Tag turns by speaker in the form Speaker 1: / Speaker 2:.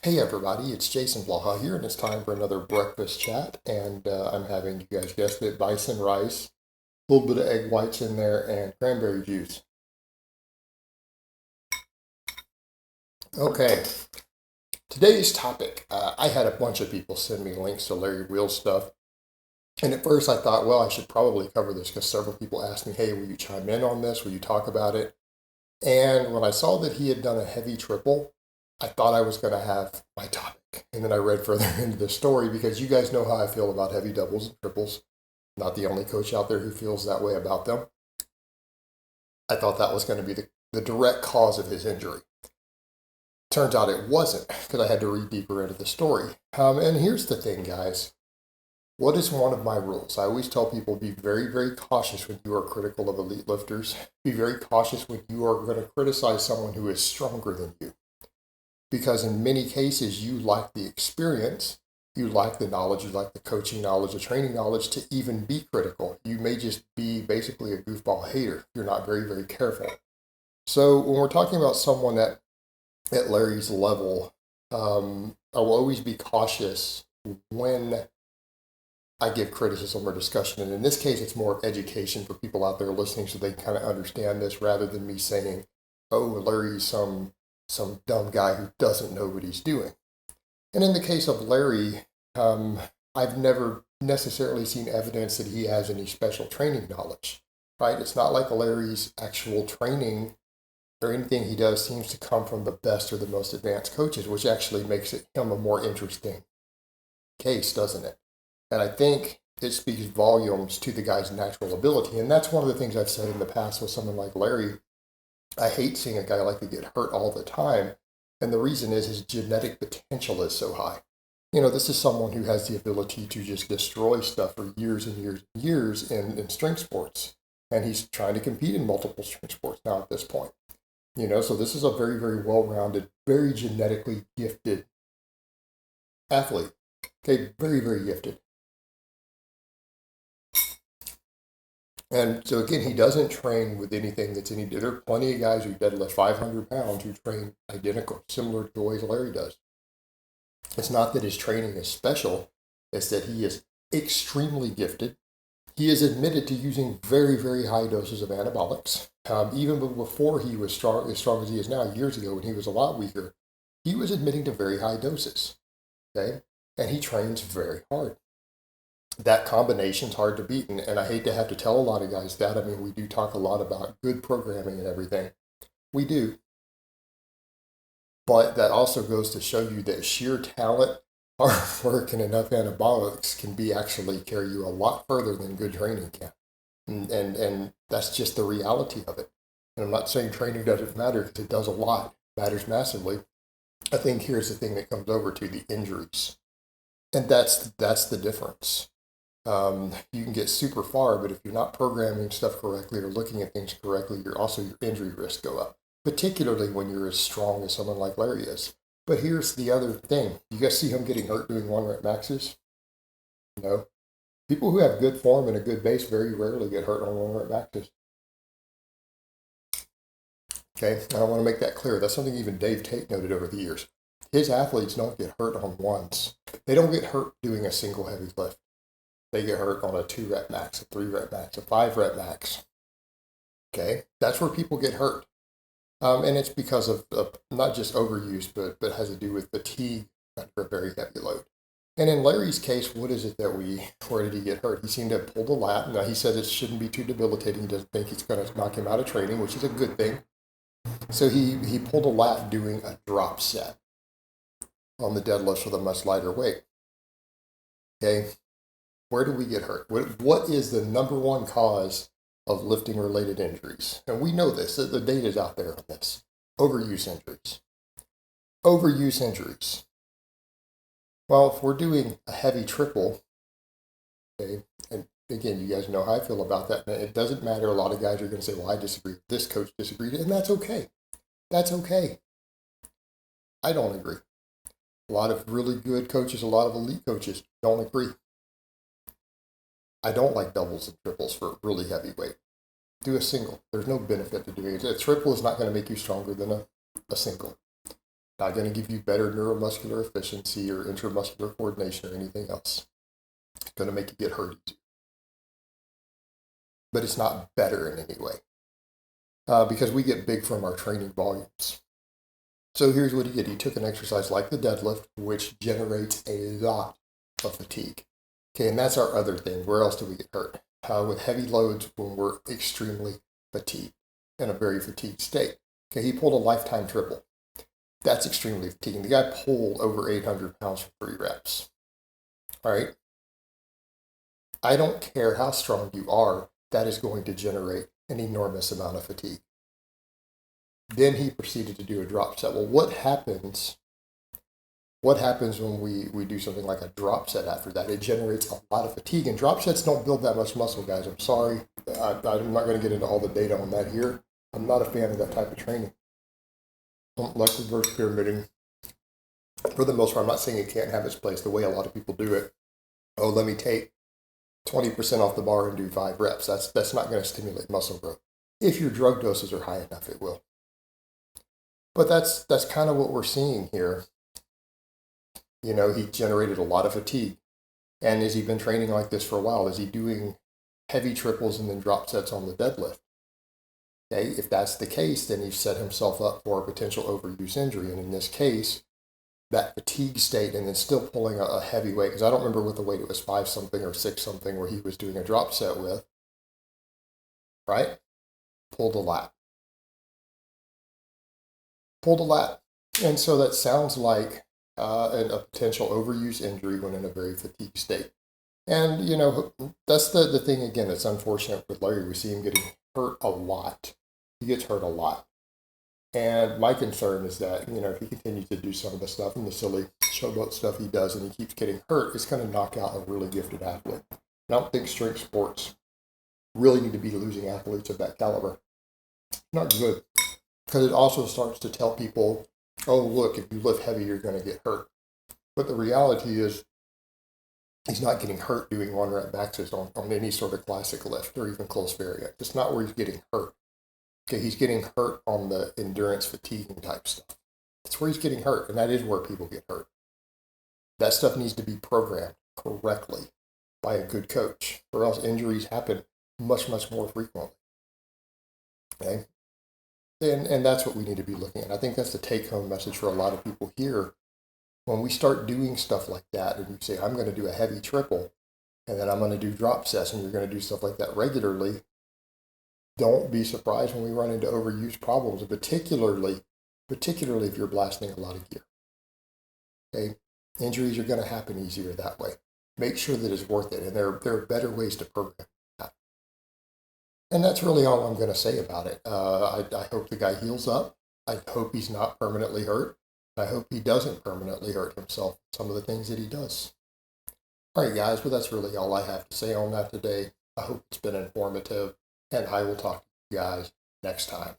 Speaker 1: Hey everybody, it's Jason Blaha here, and it's time for another breakfast chat. And I'm having, you guys guessed it, bison rice, a little bit of egg whites in there, and cranberry juice. Okay, today's topic. I had a bunch of people send me links to Larry Wheels stuff, and at first I thought, well, I should probably cover this because several people asked me, hey, will you chime in on this? Will you talk about it? And when I saw that he had done a heavy triple, I thought I was going to have my topic. And then I read further into the story because you guys know how I feel about heavy doubles and triples. Not the only coach out there who feels that way about them. I thought that was going to be the direct cause of his injury. Turns out it wasn't because I had to read deeper into the story. And here's the thing, guys. What is one of my rules? I always tell people be very, very cautious when you are critical of elite lifters. Be very cautious when you are going to criticize someone who is stronger than you. Because in many cases, you lack the experience, you lack the knowledge, you lack the coaching knowledge, the training knowledge to even be critical. You may just be basically a goofball hater. You're not very, very careful. So when we're talking about someone at Larry's level, I will always be cautious when I give criticism or discussion. And in this case, it's more education for people out there listening so they can kind of understand this rather than me saying, oh, Larry's some dumb guy who doesn't know what he's doing. And in the case of Larry, I've never necessarily seen evidence that he has any special training knowledge, right? It's not like Larry's actual training or anything he does seems to come from the best or the most advanced coaches, which actually makes him a more interesting case, doesn't it? And I think it speaks volumes to the guy's natural ability. And that's one of the things I've said in the past with someone like Larry. I hate seeing a guy like that get hurt all the time. And the reason is his genetic potential is so high. You know, this is someone who has the ability to just destroy stuff for years and years and years in strength sports. And he's trying to compete in multiple strength sports now at this point. You know, so this is a very, very well rounded, very genetically gifted athlete. Okay, very, very gifted. And so again, he doesn't train with anything that's any. There are plenty of guys who deadlift 500 pounds who train identical, similar to the ways Larry does. It's not that his training is special; it's that he is extremely gifted. He is admitted to using very, very high doses of anabolics. Even before he was as strong as he is now, years ago when he was a lot weaker, he was admitting to very high doses. Okay, and he trains very hard. That combination's hard to beat. And I hate to have to tell a lot of guys that. I mean, we do talk a lot about good programming and everything. We do. But that also goes to show you that sheer talent, hard work, and enough anabolics can be actually carry you a lot further than good training can. And that's just the reality of it. And I'm not saying training doesn't matter because it does a lot, it matters massively. I think here's the thing that comes over to the injuries. And that's the difference. You can get super far, but if you're not programming stuff correctly or looking at things correctly, your injury risks go up, particularly when you're as strong as someone like Larry is. But here's the other thing. You guys see him getting hurt doing one rep maxes? No. People who have good form and a good base very rarely get hurt on one rep maxes. Okay, and I want to make that clear. That's something even Dave Tate noted over the years. His athletes don't get hurt on ones. They don't get hurt doing a single heavy lift. They get hurt on a 2 rep max, a 3 rep max, a 5 rep max. Okay, that's where people get hurt. And it's because of not just overuse, but has to do with fatigue under a very heavy load. And in Larry's case, what is it where did he get hurt? He seemed to have pulled a lat. Now, he said it shouldn't be too debilitating. He doesn't think it's going to knock him out of training, which is a good thing. So he pulled a lat doing a drop set on the deadlift with a much lighter weight. Okay, where do we get hurt? What is the number one cause of lifting related injuries? And we know this, the data is out there on this. Overuse injuries. Overuse injuries. Well, if we're doing a heavy triple, okay, and again, you guys know how I feel about that. And it doesn't matter. A lot of guys are going to say, well, I disagree. This coach disagreed. And that's okay. That's okay. I don't agree. A lot of really good coaches, a lot of elite coaches don't agree. I don't like doubles and triples for really heavy weight. Do a single. There's no benefit to doing it. A triple is not going to make you stronger than a single. Not going to give you better neuromuscular efficiency or intramuscular coordination or anything else. It's going to make you get hurt easier. But it's not better in any way because we get big from our training volumes. So here's what he did. He took an exercise like the deadlift, which generates a lot of fatigue. Okay, and that's our other thing. Where else do we get hurt? With heavy loads when we're extremely fatigued, in a very fatigued state. Okay, he pulled a lifetime triple. That's extremely fatiguing. The guy pulled over 800 pounds for 3 reps. All right. I don't care how strong you are, that is going to generate an enormous amount of fatigue. Then he proceeded to do a drop set. Well, what happens when we do something like a drop set after that? It generates a lot of fatigue, and drop sets don't build that much muscle, guys. I'm sorry. I'm not going to get into all the data on that here. I'm not a fan of that type of training. I don't like reverse pyramiding. For the most part, I'm not saying it can't have its place the way a lot of people do it. Oh, let me take 20% off the bar and do 5 reps. That's not going to stimulate muscle growth. If your drug doses are high enough, it will. But that's kind of what we're seeing here. You know, he generated a lot of fatigue. And has he been training like this for a while? Is he doing heavy triples and then drop sets on the deadlift? Okay, if that's the case, then he's set himself up for a potential overuse injury. And in this case, that fatigue state and then still pulling a heavy weight, because I don't remember what the weight, it was 5 something or 6 something where he was doing a drop set with, right? Pulled a lat. And so that sounds like a potential overuse injury when in a very fatigued state. And, you know, that's the thing, again, it's unfortunate with Larry. We see him getting hurt a lot. He gets hurt a lot. And my concern is that, you know, if he continues to do some of the stuff and the silly showboat stuff he does and he keeps getting hurt, it's going to knock out a really gifted athlete. And I don't think strength sports really need to be losing athletes of that caliber. Not good. Because it also starts to tell people, oh, look, if you lift heavy, you're going to get hurt. But the reality is he's not getting hurt doing 1 rep maxes on any sort of classic lift or even close variant. It's not where he's getting hurt. Okay, he's getting hurt on the endurance fatiguing type stuff. That's where he's getting hurt, and that is where people get hurt. That stuff needs to be programmed correctly by a good coach, or else injuries happen much, much more frequently. Okay? And that's what we need to be looking at. I think that's the take-home message for a lot of people here. When we start doing stuff like that, and you say, I'm going to do a heavy triple, and then I'm going to do drop sets, and you're going to do stuff like that regularly, don't be surprised when we run into overuse problems, particularly if you're blasting a lot of gear. Okay? Injuries are going to happen easier that way. Make sure that it's worth it, and there are better ways to program that. And that's really all I'm going to say about it. I hope the guy heals up. I hope he's not permanently hurt. I hope he doesn't permanently hurt himself, some of the things that he does. All right, guys, well, that's really all I have to say on that today. I hope it's been informative, and I will talk to you guys next time.